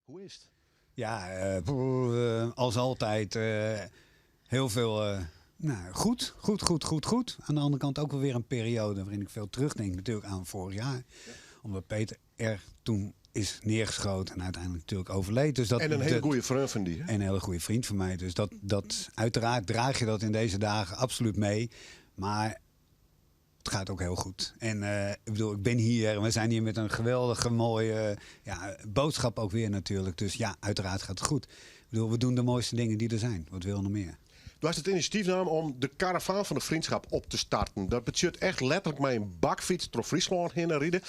Hoe is het? Ja, als altijd heel veel goed. Aan de andere kant ook wel weer een periode waarin ik veel terugdenk natuurlijk aan vorig jaar. Ja. Omdat Peter er toen is neergeschoten en uiteindelijk natuurlijk overleed. Dus dat, en een hele goede vriend van die. Hè? En een hele goede vriend van mij. Dus dat uiteraard draag je dat in deze dagen absoluut mee. Maar het gaat ook heel goed. En ik bedoel, ik ben hier en we zijn hier met een geweldige mooie boodschap ook weer natuurlijk. Dus ja, uiteraard gaat het goed. Ik bedoel, we doen de mooiste dingen die er zijn. Wat wil nog meer? Du hast het initiatief genomen om de karavaan van de vriendschap op te starten. Dat betekent echt letterlijk met een bakfiets door Friesland heen rijden.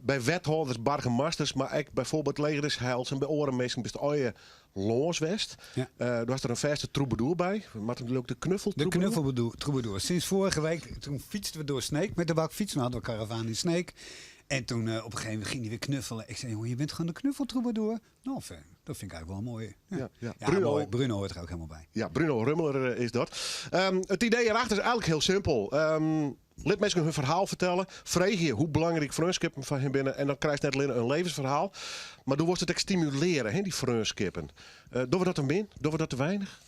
Bij wethouders, burgemeesters, maar ook bijvoorbeeld legers, heils en bij orenmeesters best ooit Loonswest. Ja. Du hast er een verse troubadour bij. Wat ook de knuffel De knuffeltroubadour. Sinds vorige week, toen fietsten we door Sneek met de bakfiets. We hadden een karavaan in Sneek. En toen op een gegeven moment ging hij weer knuffelen. Ik zei, jongen, je bent gewoon de knuffeltroubadour. Nou, dat vind ik eigenlijk wel een mooie. Ja. Bruno hoort er ook helemaal bij. Ja, Bruno Rummeler is dat. Het idee erachter is eigenlijk heel simpel. Laat mensen hun verhaal vertellen. Vreeg je hoe belangrijk vriendschappen van hen binnen. En dan krijg je net alleen een levensverhaal. Maar dan wordt het ook stimuleren, hè, die vriendschappen. Doen we dat te min? Doen we dat te weinig?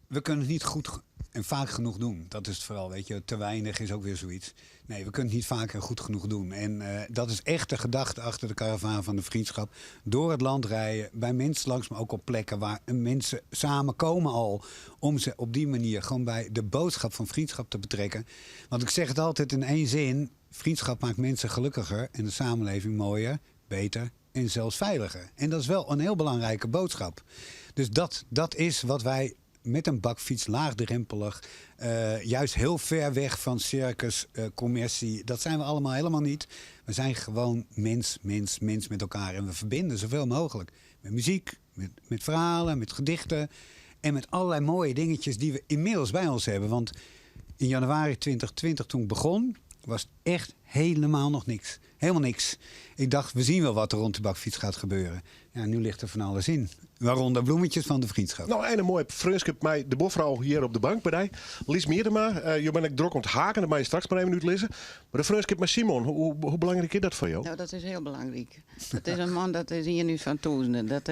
We kunnen het niet goed en vaak genoeg doen. Dat is het vooral, weet je. Te weinig is ook weer zoiets. Nee, we kunnen het niet vaak en goed genoeg doen. En dat is echt de gedachte achter de karavaan van de vriendschap. Door het land rijden, bij mensen langs, maar ook op plekken waar mensen samenkomen al. Om ze op die manier gewoon bij de boodschap van vriendschap te betrekken. Want ik zeg het altijd in één zin. Vriendschap maakt mensen gelukkiger en de samenleving mooier, beter en zelfs veiliger. En dat is wel een heel belangrijke boodschap. Dus dat is wat wij met een bakfiets, laagdrempelig, juist heel ver weg van circus, commercie. Dat zijn we allemaal helemaal niet. We zijn gewoon mens met elkaar. En we verbinden zoveel mogelijk. Met muziek, met verhalen, met gedichten. En met allerlei mooie dingetjes die we inmiddels bij ons hebben. Want in januari 2020, toen ik begon, was het echt helemaal nog niks. Helemaal niks. Ik dacht, we zien wel wat er rond de bakfiets gaat gebeuren. Ja, nu ligt er van alles in. Waaronder bloemetjes van de vriendschap. Nou, en een mooie vriendschap met de boevrouw hier op de bank bij Lies Meerdema. Je bent ik druk om het haken, dat mag je straks maar even uitlezen. Maar de vriendschap met Simon, hoe belangrijk is dat voor jou? Nou, dat is heel belangrijk. Dat is een man, dat is hier nu van Toezenden.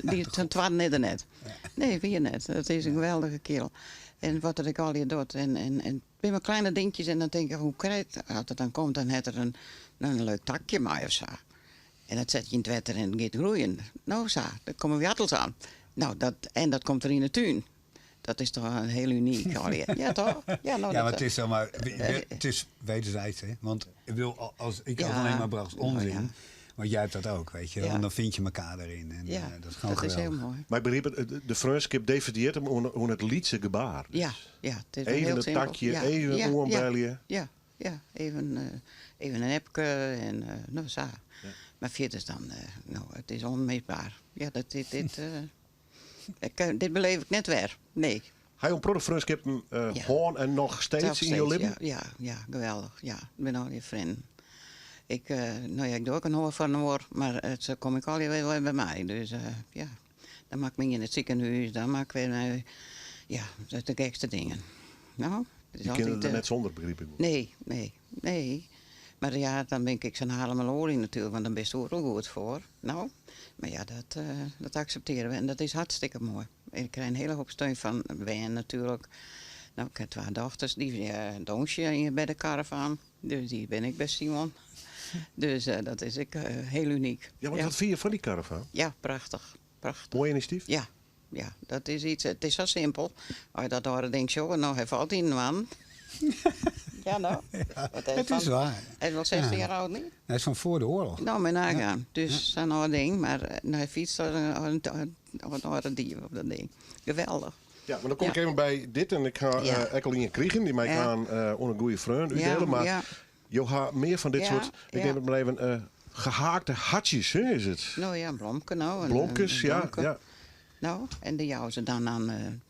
Die zijn twaalf net. Nee, weer net. Dat is een geweldige kerel. En wat ik al hier doet. En bij mijn kleine dingetjes en dan denk ik, hoe krijg je het? Als het dan komt, dan heeft er een leuk takje maar of zo. En dat zet je in het water en het gaat groeien. Nou zo, dan komen wattels aan. Nou, dat komt er in de tuin. Dat is toch heel uniek alweer. Ja, toch? Ja, maar het is zomaar, het is wederzijds, hè? Want ik wil, als ik had alleen maar bracht onzin. Ja. Maar jij hebt dat ook, weet je. Want dan vind je elkaar erin. En dat is gewoon dat geweldig. Is heel mooi. Maar ik begreep, de vriendschap definieert hem hoe het liedse gebaar. Dus. Ja, het is even heel een simpel. takje, even een oorbelje. Ja, even een appje en nou zo. Ja. Maar verder dan, het is onmeetbaar. Ja, dit beleef ik net weer. Nee. Ga je een productvriendschap gewoon en nog steeds in je leven? Ja, geweldig. Ja, ik ben al je vriend. Ik doe ook een hoor van een hoor, maar zo kom ik al weer bij mij. Dus dan maak ik me in het ziekenhuis, dan maak ik weer, de gekste dingen. Nou, je kent het net zonder, begreep ik. Nee. Maar ja, dan ben ik zo'n Haarlemmerloring natuurlijk, want dan ben je er ook goed voor. Nou, maar ja, dat accepteren we en dat is hartstikke mooi. Ik krijg een hele hoop steun van Ben natuurlijk. Nou, ik heb 2 dochters, die Donsje bij de karavaan. Dus die ben ik bij Simon. Dus dat is heel uniek. Ja, want wat vind je van die karavaan? Ja, prachtig. Mooi initiatief? Ja, dat is iets. Het is zo simpel. Als je dat hoort, denk je, nou, hij valt in de man. Ja, nou. Ja, het is waar. Hij is wel 16 jaar oud, niet? Hij is van voor de oorlog. Nou, maar nagaan. Dus zo'n oud ding. Maar hij fietst een dier op dat ding. Geweldig. Ja, maar dan kom ik even bij dit en ik ga Ekkeline kriegen. Die mij aan een goede vriend uitdelen. Maar je gaat meer van dit soort, ik neem het maar even, gehaakte hartjes, hè, is het? Nou ja, blomken nou. Blomkes, ja. Nou, en de jouw ze dan aan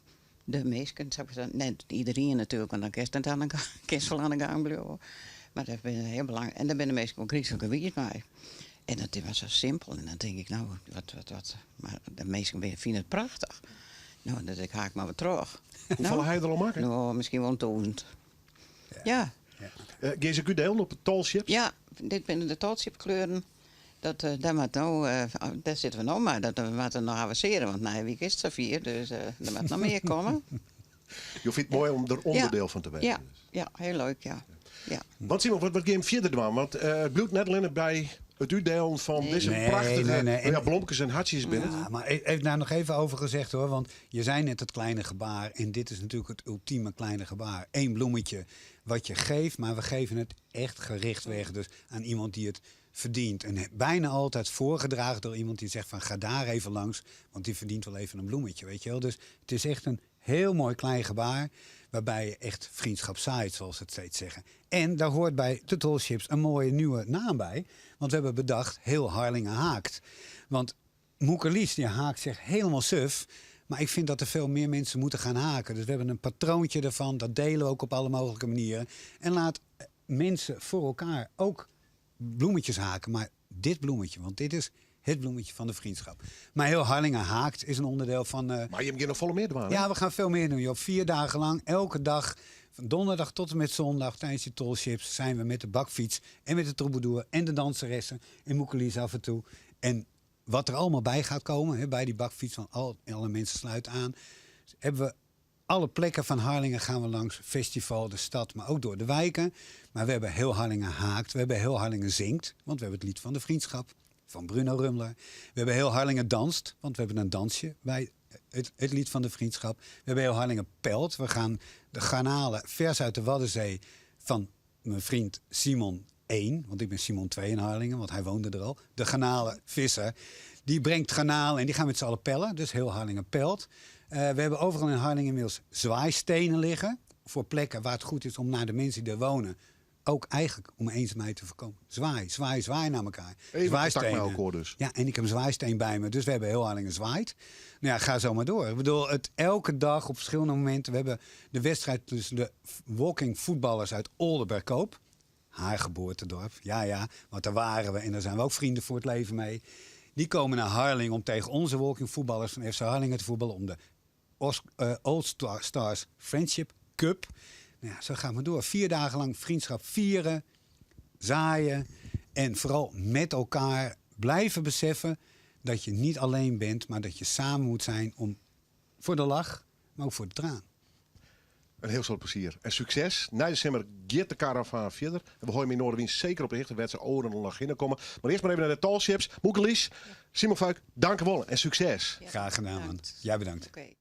de meesten. Net iedereen natuurlijk, want dan kerst het aan een kessel aan de gang blijven. Maar dat is heel belangrijk. En dan ben de meesten ook christelijke wiet bij. En dat was zo simpel. En dan denk ik, nou, wat. Maar de meesten vinden het prachtig. Nou, dan denk ik, haak maar wat terug. Hoeveel hij er al maken? Nou, misschien wel 1000. Ja. Geef ik u delen op het talship? Ja, dit zijn de talship kleuren. Daar zitten we nog maar. Dat moeten we nog avanceren, want na een week is het zo 4, dus er moet nog meer komen. Je vindt het mooi om er onderdeel van te weten. Ja, ja, heel leuk, ja. Want Simon, wat ga je verder doen? Want het bloedt net alleen bij het uitdelen van deze prachtige bloemkes en hartjes binnen. Ja, maar heeft daar nog even over gezegd hoor. Want je zei net het kleine gebaar. En dit is natuurlijk het ultieme kleine gebaar. 1 bloemetje wat je geeft. Maar we geven het echt gericht weg. Dus aan iemand die het verdient. En bijna altijd voorgedragen door iemand die zegt van ga daar even langs. Want die verdient wel even een bloemetje. Weet je wel. Dus het is echt een heel mooi klein gebaar. Waarbij je echt vriendschap zaait, zoals ze het steeds zeggen. En daar hoort bij de Tall Ships een mooie nieuwe naam bij. Want we hebben bedacht, heel Harlingen haakt. Want Moeke Lies, die haakt zich helemaal suf. Maar ik vind dat er veel meer mensen moeten gaan haken. Dus we hebben een patroontje ervan. Dat delen we ook op alle mogelijke manieren. En laat mensen voor elkaar ook bloemetjes haken. Maar dit bloemetje, want dit is het bloemetje van de vriendschap. Maar heel Harlingen haakt is een onderdeel van... Maar je hebt nog volle meer te maken. Ja, we gaan veel meer doen. Joh. 4 dagen lang, elke dag, van donderdag tot en met zondag... tijdens die Tall Ships zijn we met de bakfiets en met de troubadour... en de danseressen en Moekelies af en toe. En wat er allemaal bij gaat komen, hè, bij die bakfiets... van alle mensen sluiten aan... hebben we alle plekken van Harlingen gaan we langs. Festival, de stad, maar ook door de wijken. Maar we hebben heel Harlingen haakt. We hebben heel Harlingen zingt, want we hebben het lied van de vriendschap... van Bruno Rumler. We hebben heel Harlingen danst, want we hebben een dansje bij het lied van de vriendschap. We hebben heel Harlingen pelt. We gaan de garnalen vers uit de Waddenzee van mijn vriend Simon 1. Want ik ben Simon 2 in Harlingen, want hij woonde er al. De garnalen visser. Die brengt garnalen en die gaan met z'n allen pellen. Dus heel Harlingen pelt. We hebben overal in Harlingen inmiddels zwaaistenen liggen. Voor plekken waar het goed is om naar de mensen die er wonen... ook eigenlijk om eenzaamheid te voorkomen. Zwaai, zwaai, zwaai naar elkaar. Even contact met elkaar dus. Ja, en ik heb een zwaaisteen bij me. Dus we hebben heel Harlingen zwaait. Nou ja, ga zo maar door. Ik bedoel, het elke dag op verschillende momenten. We hebben de wedstrijd tussen de walking voetballers uit Oldenbergkoop. Haar geboortedorp. Ja, want daar waren we. En daar zijn we ook vrienden voor het leven mee. Die komen naar Harlingen om tegen onze walking voetballers van FC Harlingen te voetballen. Om de Old Stars Friendship Cup. Nou ja, zo gaan we door. 4 dagen lang vriendschap vieren, zaaien en vooral met elkaar blijven beseffen dat je niet alleen bent, maar dat je samen moet zijn om voor de lach, maar ook voor de traan. Een heel veel plezier. En succes. Na december gaat de caravan verder. En we gooien in Noorderwien zeker op richten. Werd ze oren en nog komen. Maar eerst maar even naar de Tall Ships. Moekelies, Simon Fuik, dank je wel en succes. Graag gedaan, man. Jij bedankt. Okay.